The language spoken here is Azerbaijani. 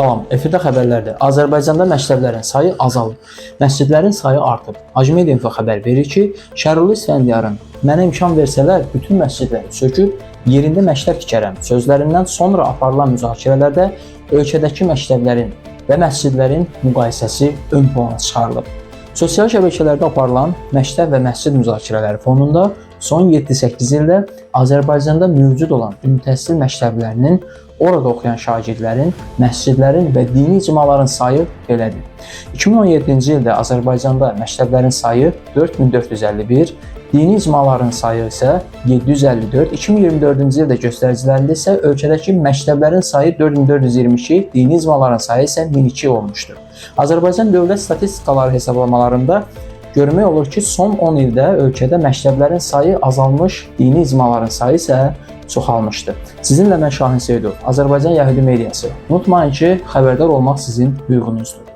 Salam, efirdə xəbərlərdir. Azərbaycanda məktəblərin sayı azalıb, məscidlərin sayı artıb. Hacmedia info xəbər verir ki, Şərurlu İsfəndiyarın mənə imkan versələr, bütün məscidləri söküb, yerində məktəb tikərəm sözlərindən sonra aparılan müzakirələrdə ölkədəki məktəblərin və məscidlərin müqayisəsi ön plana çıxarılıb. Sosial şəbəkələrdə aparılan məktəb və məscid müzakirələri fonunda son 7-8 ildə Azərbaycanda mövcud olan ümumi təhsil məktəblərinin, orada oxuyan şagirdlərin, məscidlərin və dini icmaların sayı belədir. 2017-ci ildə Azərbaycanda məktəblərin sayı 4451, dini icmaların sayı isə 754, 2024-cü ildə göstəricilərində isə ölkədəki məktəblərin sayı 4422, dini icmaların sayı isə 1002 olmuşdur. Azərbaycan Dövlət Statistikaları hesablamalarında görmək olur ki, son 10 ildə ölkədə məktəblərin sayı azalmış, dini icmaların sayı isə çoxalmışdır. Sizinlə mən Şahin Seyidov, Azərbaycan Yəhudi Mediası. Unutmayın ki, xəbərdar olmaq sizin hüququnuzdur.